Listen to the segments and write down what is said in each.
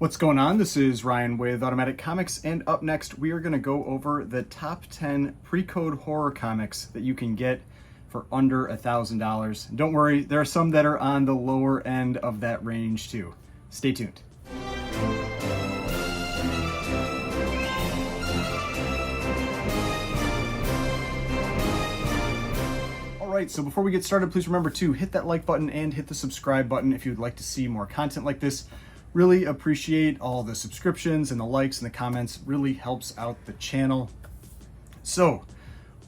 What's going on? This is Ryan with Automatic Comics, and up next we are going to go over the top 10 pre-code horror comics that you can get for under $1,000. Don't worry, there are some that are on the lower end of that range too. Stay tuned. Alright, so before we get started, please remember to hit that like button and hit the subscribe button if you'd like to see more content like this. Really appreciate all the subscriptions and the likes and the comments. Really helps out the channel. So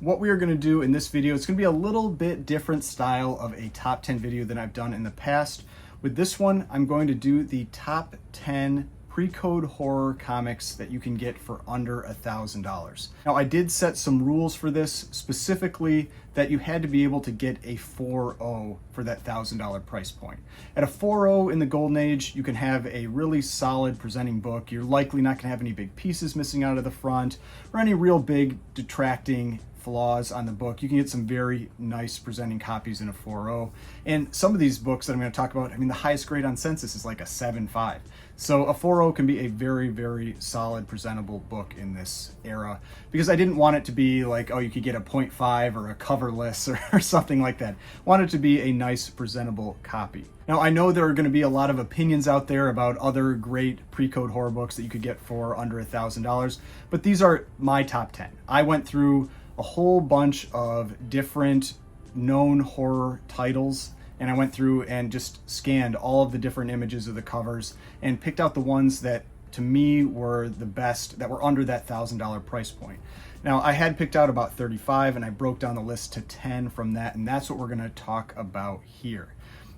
what we are going to do in this video, it's going to be a little bit different style of a top 10 video than I've done in the past. With this one, I'm going to do the top 10 pre-code horror comics that you can get for under $1,000. Now, I did set some rules for this, specifically that you had to be able to get a 4.0 for that $1,000 price point. At a 4.0 in the golden age, you can have a really solid presenting book. You're likely not going to have any big pieces missing out of the front or any real big detracting flaws on the book. You can get some very nice presenting copies in a 4.0. And some of these books that I'm going to talk about, I mean, the highest grade on Census is like a 7.5. So a 4.0 can be a very, very solid presentable book in this era, because I didn't want it to be like, oh, you could get a 0.5 or a coverless or something like that. I want it to be a nice presentable copy. Now, I know there are going to be a lot of opinions out there about other great pre-code horror books that you could get for under $1,000, but these are my top 10. I went through a whole bunch of different known horror titles, and I went through and just scanned all of the different images of the covers and picked out the ones that to me were the best, that were under that $1,000 price point. Now, I had picked out about 35 and I broke down the list to 10 from that, and that's what we're going to talk about here.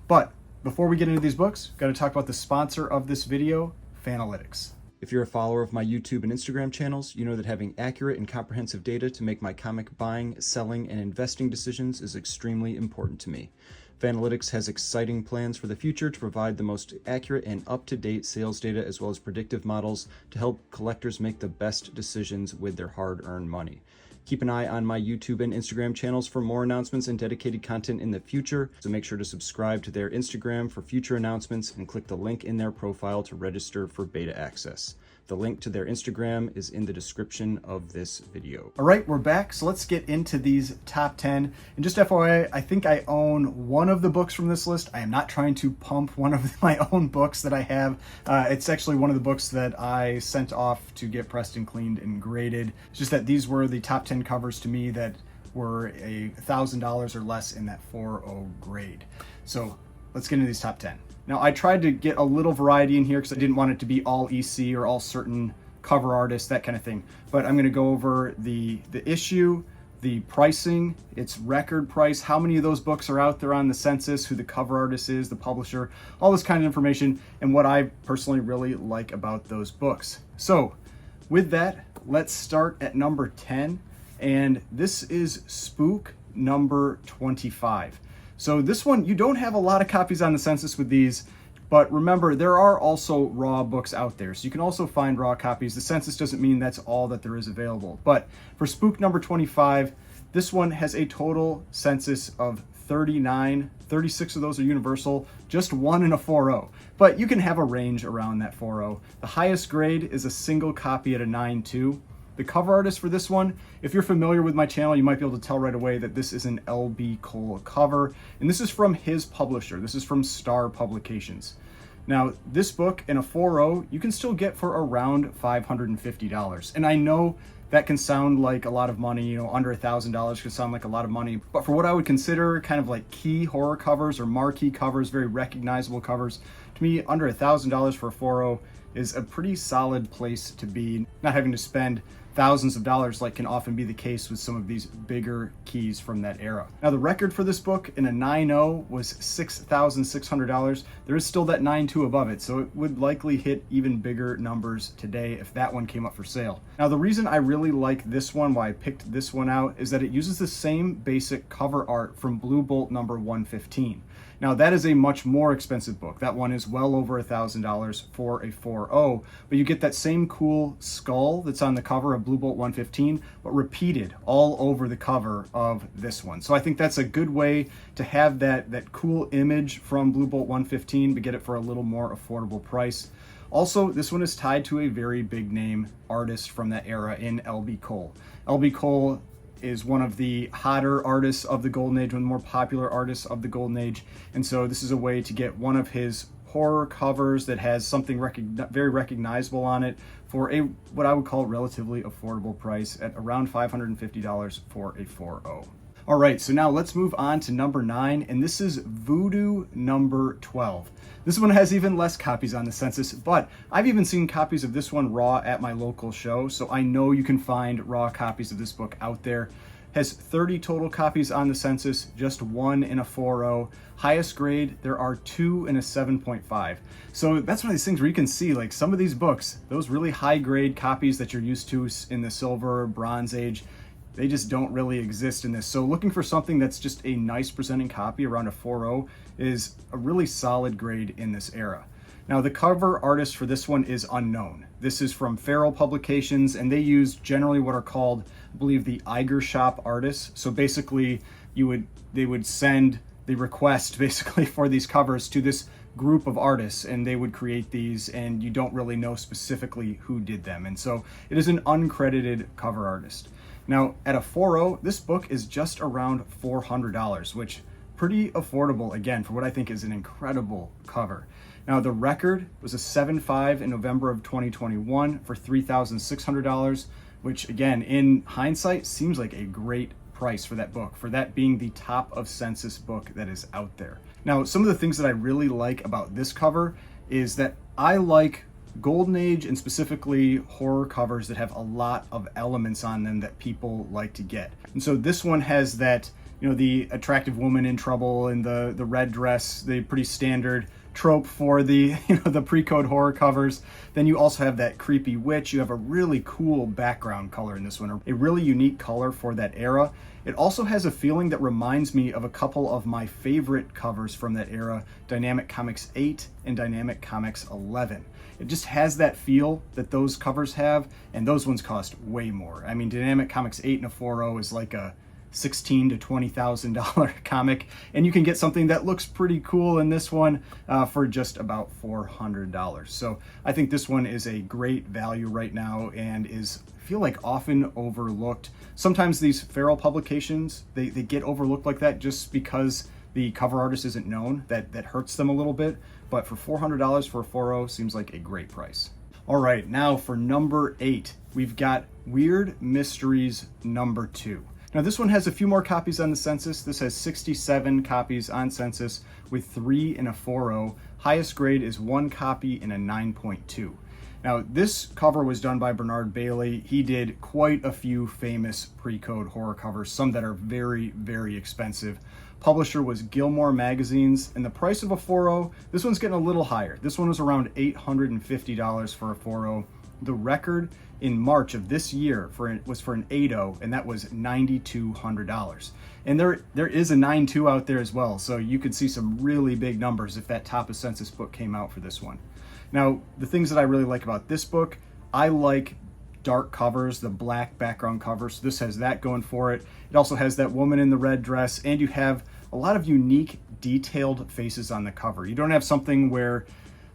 But before we get into these books, got to talk about the sponsor of this video, Fanalytics. If you're a follower of my YouTube and Instagram channels, you know that having accurate and comprehensive data to make my comic buying, selling, and investing decisions is extremely important to me. Fanalytics has exciting plans for the future to provide the most accurate and up-to-date sales data, as well as predictive models to help collectors make the best decisions with their hard-earned money. Keep an eye on my YouTube and Instagram channels for more announcements and dedicated content in the future, so make sure to subscribe to their Instagram for future announcements and click the link in their profile to register for beta access. The link to their Instagram is in the description of this video. All right, we're back, so let's get into these top 10. And just FYI, I think I own one of the books from this list. I am not trying to pump one of my own books that I have. It's actually one of the books that I sent off to get pressed and cleaned and graded. It's just that these were the top 10 covers to me that were $1,000 or less in that 4.0 grade. So let's get into these top 10. Now, I tried to get a little variety in here because I didn't want it to be all EC or all certain cover artists, that kind of thing. But I'm going to go over the issue, the pricing, its record price, how many of those books are out there on the census, who the cover artist is, the publisher, all this kind of information, and what I personally really like about those books. So with that, let's start at number 10, and this is Spook number 25. So this one, you don't have a lot of copies on the census with these, but remember, there are also raw books out there. So you can also find raw copies. The census doesn't mean that's all that there is available. But for Spook number 25, this one has a total census of 39. 36 of those are universal, just one in a 4.0. But you can have a range around that 4.0. The highest grade is a single copy at a 9.2. The cover artist for this one, if you're familiar with my channel, you might be able to tell right away that this is an L.B. Cole cover, and this is from his publisher. This is from Star Publications. Now, this book in a 4.0, you can still get for around $550. And I know that can sound like a lot of money, you know, under $1,000 can sound like a lot of money, but for what I would consider kind of like key horror covers or marquee covers, very recognizable covers, to me, under $1,000 for a 4.0 is a pretty solid place to be, not having to spend thousands of dollars like can often be the case with some of these bigger keys from that era. Now, the record for this book in a 9.0 was $6,600. There is still that 9.2 above it, so it would likely hit even bigger numbers today if that one came up for sale. Now, the reason I really like this one, why I picked this one out, is that it uses the same basic cover art from Blue Bolt number 115. Now, that is a much more expensive book. That one is well over $1,000 for a 4.0, but you get that same cool skull that's on the cover of Blue Bolt 115, but repeated all over the cover of this one. So I think that's a good way to have that cool image from Blue Bolt 115, but get it for a little more affordable price. Also, this one is tied to a very big name artist from that era in L.B. Cole. L.B. Cole is one of the hotter artists of the Golden Age, one of the more popular artists of the Golden Age, and so this is a way to get one of his horror covers that has something very recognizable on it for a what I would call relatively affordable price at around $550 for a 4.0. All right, so now let's move on to number 9, and this is Voodoo number 12. This one has even less copies on the census, but I've even seen copies of this one raw at my local show, so I know you can find raw copies of this book out there. Has 30 total copies on the census, just 1 in a 4.0. Highest grade, there are 2 in a 7.5. So that's one of these things where you can see, like, some of these books, those really high grade copies that you're used to in the Silver, Bronze Age, they just don't really exist in this. So looking for something that's just a nice presenting copy around a 4.0 is a really solid grade in this era. Now, the cover artist for this one is unknown. This is from Feral Publications, and they use generally what are called, I believe, the Eiger Shop artists. So basically, they would send the request basically for these covers to this group of artists, and they would create these, and you don't really know specifically who did them. And so it is an uncredited cover artist. Now, at a 4.0, this book is just around $400, which pretty affordable, again, for what I think is an incredible cover. Now, the record was a 7.5 in November of 2021 for $3,600, which, again, in hindsight, seems like a great price for that book, for that being the top of census book that is out there. Now, some of the things that I really like about this cover is that I like Golden Age and specifically horror covers that have a lot of elements on them that people like to get. And so this one has that, the attractive woman in trouble and the red dress, the pretty standard trope for the, the pre-code horror covers. Then you also have that creepy witch. You have a really cool background color in this one, a really unique color for that era. It also has a feeling that reminds me of a couple of my favorite covers from that era, Dynamic Comics 8 and Dynamic Comics 11. It just has that feel that those covers have, and those ones cost way more. I mean, Dynamic Comics 8 and a 4.0 is like a $16,000 to $20,000 comic, and you can get something that looks pretty cool in this one for just about $400. So I think this one is a great value right now and is, I feel like, often overlooked. Sometimes these Feral Publications, they get overlooked like that just because the cover artist isn't known. That hurts them a little bit, but for $400 for a 4.0 seems like a great price. All right, now for number 8, we've got Weird Mysteries number 2. Now, this one has a few more copies on the census. This has 67 copies on census with 3 in a 4.0. Highest grade is 1 copy in a 9.2. Now, this cover was done by Bernard Bailey. He did quite a few famous pre-code horror covers, some that are very, very expensive. Publisher was Gilmore Magazines, and the price of a 4.0, this one's getting a little higher. This one was around $850 for a 4.0. The record in March of this year was for an 8.0, and that was $9,200. And there is a 9.2 out there as well, so you could see some really big numbers if that top of census book came out for this one. Now, the things that I really like about this book, I like dark covers, the black background covers. So this has that going for it. It also has that woman in the red dress, and you have a lot of unique, detailed faces on the cover. You don't have something where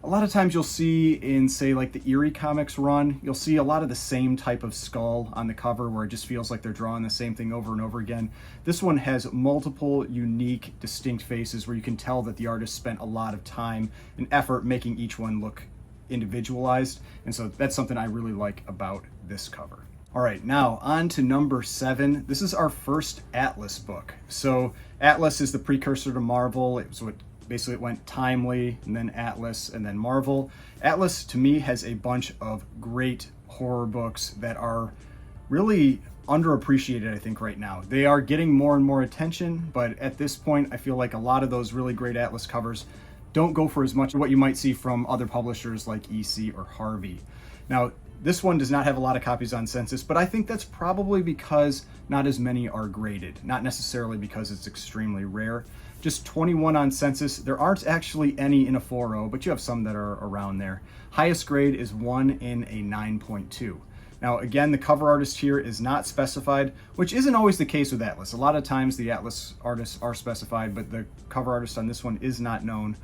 a lot of times you'll see in, say, like the Eerie Comics run, you'll see a lot of the same type of skull on the cover where it just feels like they're drawing the same thing over and over again. This one has multiple unique, distinct faces where you can tell that the artist spent a lot of time and effort making each one look individualized. And so that's something I really like about this cover. All right, now on to number 7. This is our first Atlas book. So Atlas is the precursor to Marvel. It was what basically it went Timely, and then Atlas, and then Marvel. Atlas, to me, has a bunch of great horror books that are really underappreciated, I think, right now. They are getting more and more attention, but at this point, I feel like a lot of those really great Atlas covers don't go for as much as what you might see from other publishers like EC or Harvey. Now, this one does not have a lot of copies on census, but I think that's probably because not as many are graded, not necessarily because it's extremely rare. Just 21 on census. There aren't actually any in a 4.0, but you have some that are around there. Highest grade is 1 in a 9.2. Now, again, the cover artist here is not specified, which isn't always the case with Atlas. A lot of times the Atlas artists are specified, but the cover artist on this one is not known.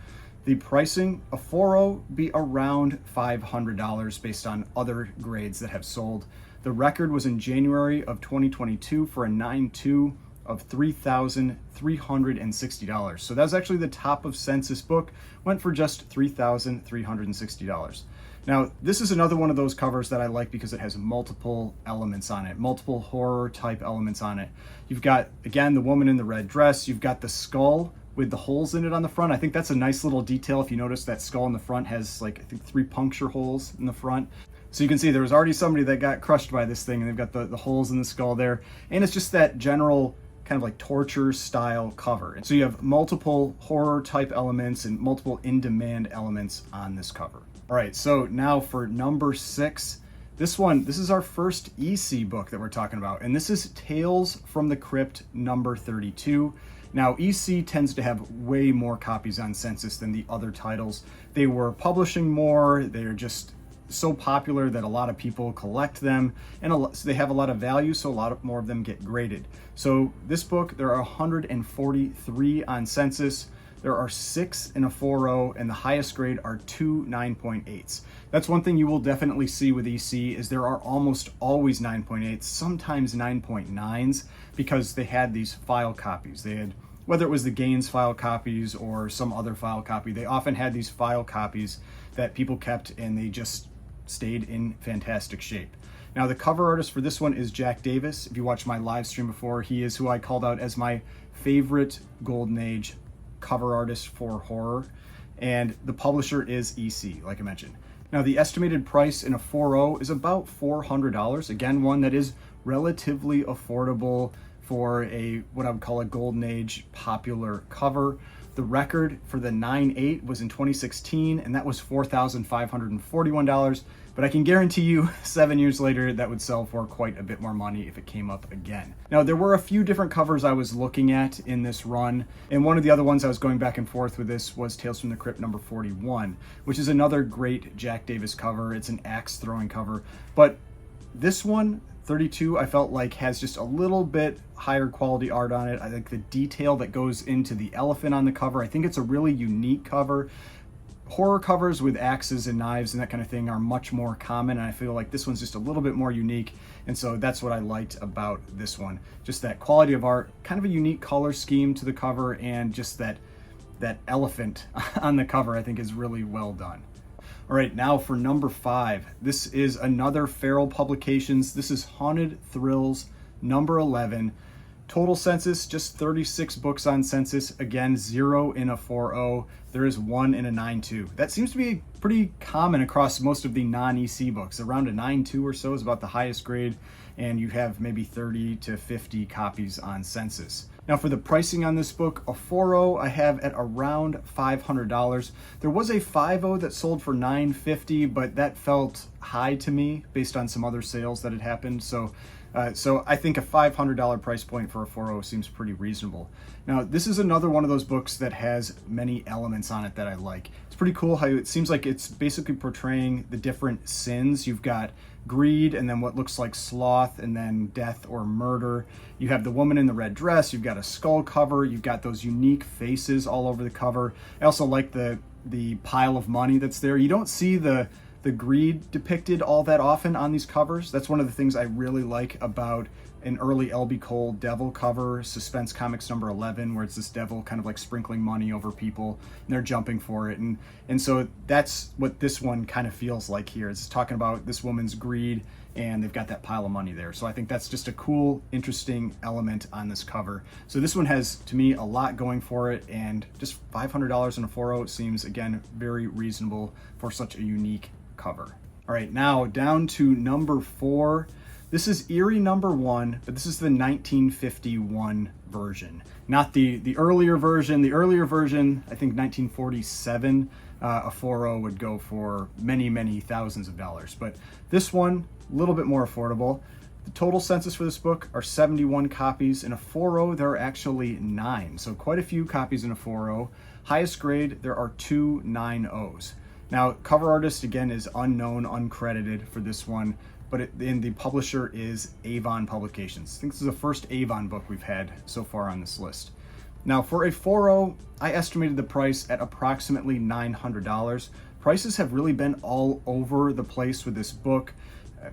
The pricing, a 4.0 be around $500 based on other grades that have sold. The record was in January of 2022 for a 9.2 of $3,360. So that's actually the top of census book, went for just $3,360. Now, this is another one of those covers that I like because it has multiple elements on it, multiple horror type elements on it. You've got, again, the woman in the red dress. You've got the skull with the holes in it on the front. I think that's a nice little detail. If you notice, that skull in the front has like, I think 3 puncture holes in the front. So you can see there was already somebody that got crushed by this thing, and they've got the holes in the skull there. And it's just that general kind of like torture style cover. And so you have multiple horror type elements and multiple in-demand elements on this cover. All right, so now for number 6, this is our first EC book that we're talking about, and this is Tales from the Crypt number 32. Now, EC tends to have way more copies on census than the other titles. They were publishing more, they're just so popular that a lot of people collect them, and they have a lot of value, so a lot more of them get graded. So this book, there are 143 on census. There are 6 in a 4.0, and the highest grade are 2 9.8s. That's one thing you will definitely see with EC is there are almost always 9.8s, sometimes 9.9s, because they had these file copies. They had, whether it was the Gaines file copies or some other file copy, they often had these file copies that people kept, and they just stayed in fantastic shape. Now, the cover artist for this one is Jack Davis. If you watched my live stream before, he is who I called out as my favorite Golden Age cover artist for horror, and the publisher is EC, like I mentioned. Now, the estimated price in a 4.0 is about $400. Again, one that is relatively affordable for a what I would call a Golden Age popular cover. The record for the 9.8 was in 2016, and that was $4,541. But I can guarantee you 7 years later that would sell for quite a bit more money if it came up again. Now, there were a few different covers I was looking at in this run, and one of the other ones I was going back and forth with this was Tales from the Crypt number 41, which is another great Jack Davis cover. It's an axe throwing cover, but this one, 32, I felt like has just a little bit higher quality art on it. I think the detail that goes into the elephant on the cover, I think it's a really unique cover. Horror covers with axes and knives and that kind of thing are much more common, and I feel like this one's just a little bit more unique, and so that's what I liked about this one. Just that quality of art, kind of a unique color scheme to the cover, and just that elephant on the cover I think is really well done. All right, now for number 5. This is another Feral Publications. This is Haunted Thrills number 11. Total census, just 36 books on census. Again, 0 in a 4.0. There is 1 in a 9.2. That seems to be pretty common across most of the non-EC books. Around a 9.2 or so is about the highest grade, and you have maybe 30 to 50 copies on census. Now, for the pricing on this book, a 4.0 I have at around $500. There was a 5.0 that sold for $950, but that felt high to me based on some other sales that had happened. So I think a $500 price point for a 4.0 seems pretty reasonable. Now, this is another one of those books that has many elements on it that I like. It's pretty cool how it seems like it's basically portraying the different sins. You've got greed, and then what looks like sloth, and then death or murder. You have the woman in the red dress. You've got a skull cover. You've got those unique faces all over the cover. I also like the pile of money that's there. You don't see the greed depicted all that often on these covers. That's one of the things I really like about an early L.B. Cole devil cover, Suspense Comics number 11, where it's this devil kind of like sprinkling money over people, and they're jumping for it. And so that's what this one kind of feels like here. It's talking about this woman's greed, and they've got that pile of money there. So I think that's just a cool, interesting element on this cover. So this one has, to me, a lot going for it, and just $500 in a 4.0 seems, again, very reasonable for such a unique cover. All right, now down to number 4. This is Eerie number 1, but this is the 1951 version, not the earlier version. The earlier version, I think 1947, a 4.0 would go for many, many thousands of dollars. But this one, a little bit more affordable. The total census for this book are 71 copies. In a 4.0, there are actually 9, so quite a few copies in a 4.0. Highest grade, there are 2 9.0s. Now, cover artist, again, is unknown, uncredited for this one, but the publisher is Avon Publications. I think this is the first Avon book we've had so far on this list. Now for a 4.0, I estimated the price at approximately $900. Prices have really been all over the place with this book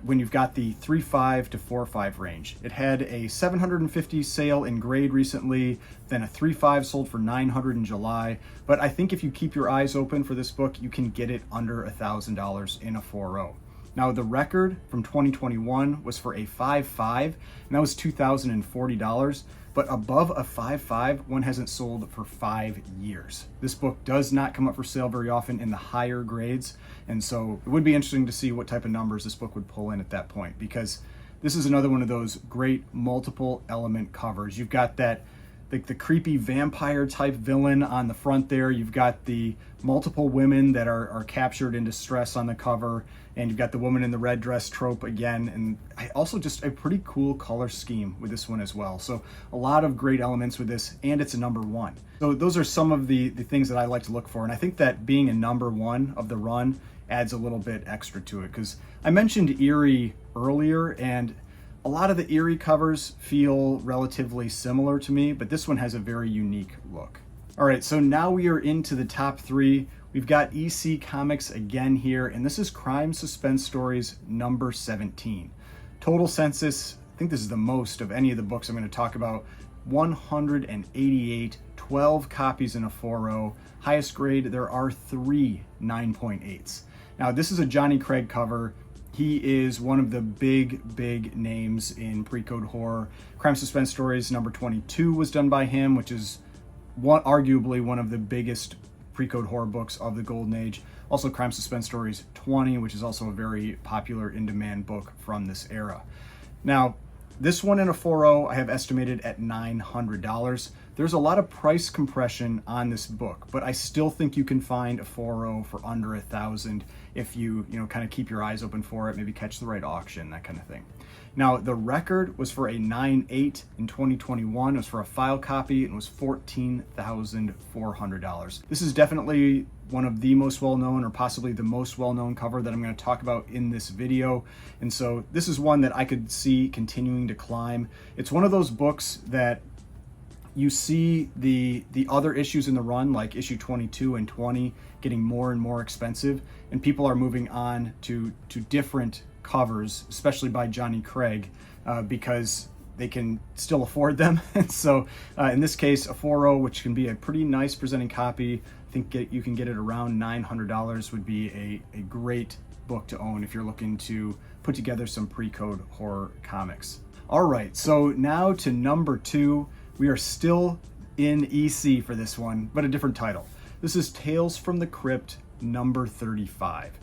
when you've got the 3.5 to 4.5 range. It had a 750 sale in grade recently, then a 3.5 sold for $900 in July. But I think if you keep your eyes open for this book, you can get it under $1,000 in a 4.0. Now the record from 2021 was for a 5.5, and that was $2,040. But above a 5.5, one hasn't sold for 5 years. This book does not come up for sale very often in the higher grades, and so it would be interesting to see what type of numbers this book would pull in at that point, because this is another one of those great multiple element covers. You've got that the creepy vampire type villain on the front there. You've got the multiple women that are captured in distress on the cover, and you've got the woman in the red dress trope again, and also just a pretty cool color scheme with this one as well. So a lot of great elements with this, and it's a number 1. So those are some of the things that I like to look for, and I think that being a number 1 of the run adds a little bit extra to it, because I mentioned Eerie earlier, and a lot of the Eerie covers feel relatively similar to me, but this one has a very unique look. All right, so now we are into the top 3. We've got EC Comics again here, and this is Crime Suspense Stories number 17. Total census, I think this is the most of any of the books I'm going to talk about, 188, 12 copies in a 4.0. Highest grade, there are 3 9.8s. Now, this is a Johnny Craig cover. He is one of the big names in pre-code horror. Crime Suspense Stories number 22 was done by him, which is arguably one of the biggest pre-code horror books of the Golden Age. Also Crime Suspense Stories 20, which is also a very popular in-demand book from this era. Now, this one in a 4.0 I have estimated at $900. There's a lot of price compression on this book, but I still think you can find a 4.0 for under $1,000 if you kind of keep your eyes open for it, maybe catch the right auction, that kind of thing. Now, the record was for a 9.8 in 2021. It was for a file copy, and it was $14,400. This is definitely one of the most well-known, or possibly the most well-known cover that I'm going to talk about in this video. And so this is one that I could see continuing to climb. It's one of those books that you see the other issues in the run, like issue 22 and 20, getting more and more expensive, and people are moving on to different covers, especially by Johnny Craig, because they can still afford them. And so in this case, a 4.0, which can be a pretty nice presenting copy, I think you can get it around $900, would be a great book to own if you're looking to put together some pre-code horror comics. All right, so now to number 2. We are still in EC for this one, but a different title. This is Tales from the Crypt number 35.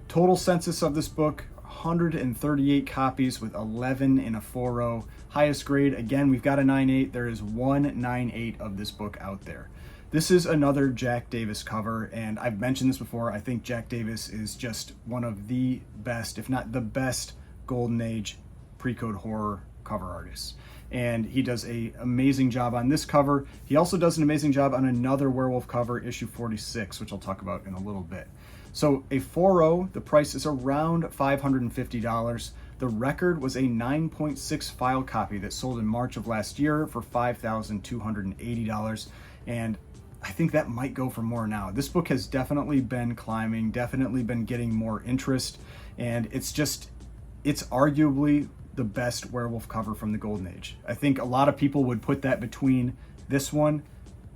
Total census of this book, 138 copies with 11 in a 4.0. Highest grade, again, we've got a 9.8. There is one 9.8 of this book out there. This is another Jack Davis cover, and I've mentioned this before. I think Jack Davis is just one of the best, if not the best, Golden Age pre-code horror cover artists. And he does an amazing job on this cover. He also does an amazing job on another werewolf cover, issue 46, which I'll talk about in a little bit. So a 4.0, the price is around $550. The record was a 9.6 file copy that sold in March of last year for $5,280. And I think that might go for more now. This book has definitely been climbing, definitely been getting more interest, and it's arguably the best werewolf cover from the Golden Age. I think a lot of people would put that between this one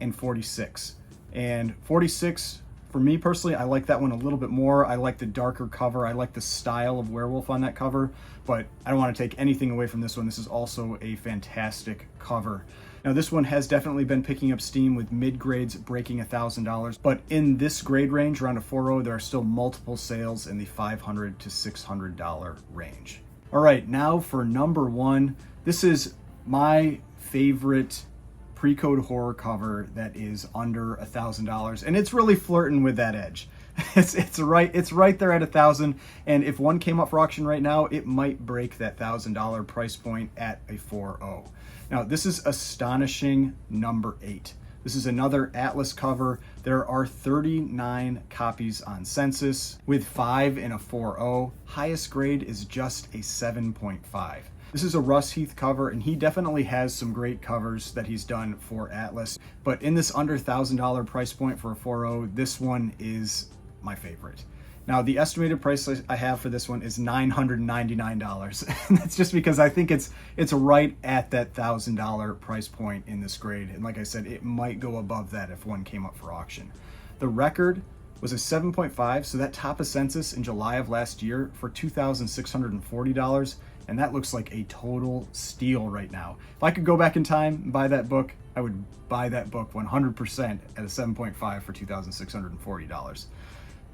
and 46. And 46, for me personally, I like that one a little bit more. I like the darker cover. I like the style of werewolf on that cover, but I don't want to take anything away from this one. This is also a fantastic cover. Now, this one has definitely been picking up steam with mid-grades breaking $1,000, but in this grade range, around a 4.0, there are still multiple sales in the $500 to $600 range. All right, now for number 1. This is my favorite pre-code horror cover that is under $1,000, and it's really flirting with that edge. It's right there at $1,000, and if one came up for auction right now, it might break that $1,000 price point at a 4.0. Now, this is Astonishing number 8. This is another Atlas cover. There are 39 copies on census with 5 in a 4.0. Highest grade is just a 7.5. This is a Russ Heath cover, and he definitely has some great covers that he's done for Atlas. But in this under $1,000 price point for a 4.0, this one is my favorite. Now, the estimated price I have for this one is $999. And that's just because I think it's right at that $1,000 price point in this grade. And like I said, it might go above that if one came up for auction. The record was a 7.5, so that top of census in July of last year for $2,640. And that looks like a total steal right now. If I could go back in time and buy that book, I would buy that book 100% at a 7.5 for $2,640.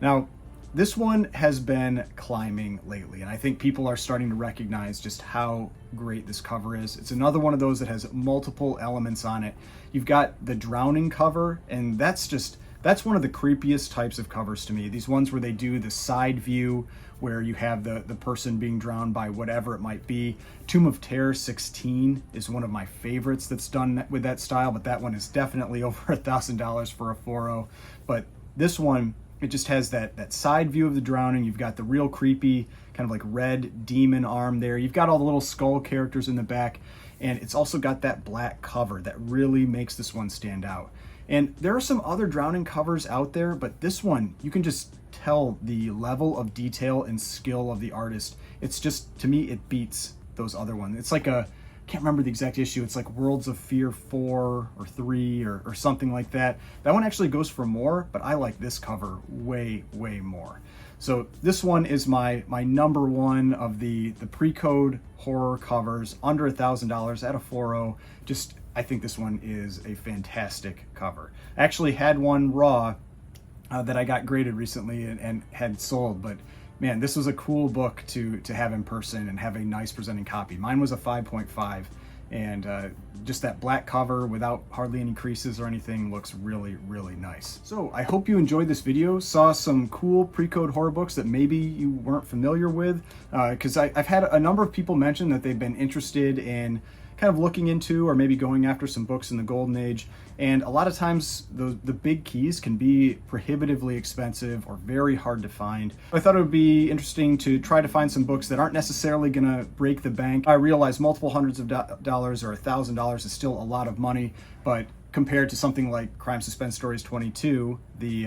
Now, this one has been climbing lately, and I think people are starting to recognize just how great this cover is. It's another one of those that has multiple elements on it. You've got the drowning cover, and that's one of the creepiest types of covers to me. These ones where they do the side view, where you have the person being drowned by whatever it might be. Tomb of Terror 16 is one of my favorites that's done with that style, but that one is definitely over $1,000 for a 4.0. But this one, it just has that side view of the drowning. You've got the real creepy kind of like red demon arm there. You've got all the little skull characters in the back, and it's also got that black cover that really makes this one stand out. And there are some other drowning covers out there, but this one, you can just tell the level of detail and skill of the artist. It's just, to me, it beats those other ones. It's like I can't remember the exact issue. It's like Worlds of Fear 4 or 3 or something like that. That one actually goes for more, but I like this cover way, way more. So this one is my number one of the pre-code horror covers under $1,000 at a 4.0. Just, I think this one is a fantastic cover. I actually had one raw that I got graded recently and had sold, but man, this was a cool book to have in person and have a nice presenting copy. Mine was a 5.5, and just that black cover without hardly any creases or anything looks really, really nice. So I hope you enjoyed this video, saw some cool pre-code horror books that maybe you weren't familiar with, because I've had a number of people mention that they've been interested in kind of looking into or maybe going after some books in the golden age, and a lot of times the big keys can be prohibitively expensive or very hard to find. I thought it would be interesting to try to find some books that aren't necessarily gonna break the bank. I realize multiple hundreds of dollars or $1,000 is still a lot of money, but compared to something like Crime Suspense Stories 22, the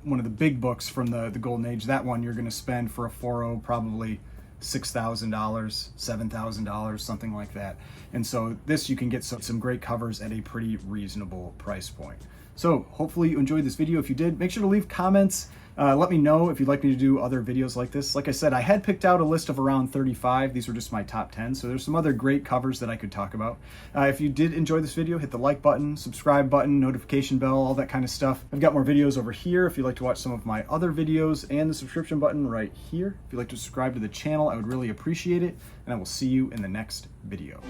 one of the big books from the golden age, that one you're gonna spend for a 4.0 probably $6,000, $7,000, something like that. And so this, you can get some great covers at a pretty reasonable price point. So hopefully you enjoyed this video. If you did, make sure to leave comments. Let me know if you'd like me to do other videos like this. Like I said, I had picked out a list of around 35. These were just my top 10. So there's some other great covers that I could talk about. If you did enjoy this video, hit the like button, subscribe button, notification bell, all that kind of stuff. I've got more videos over here if you'd like to watch some of my other videos, and the subscription button right here. If you'd like to subscribe to the channel, I would really appreciate it. And I will see you in the next video.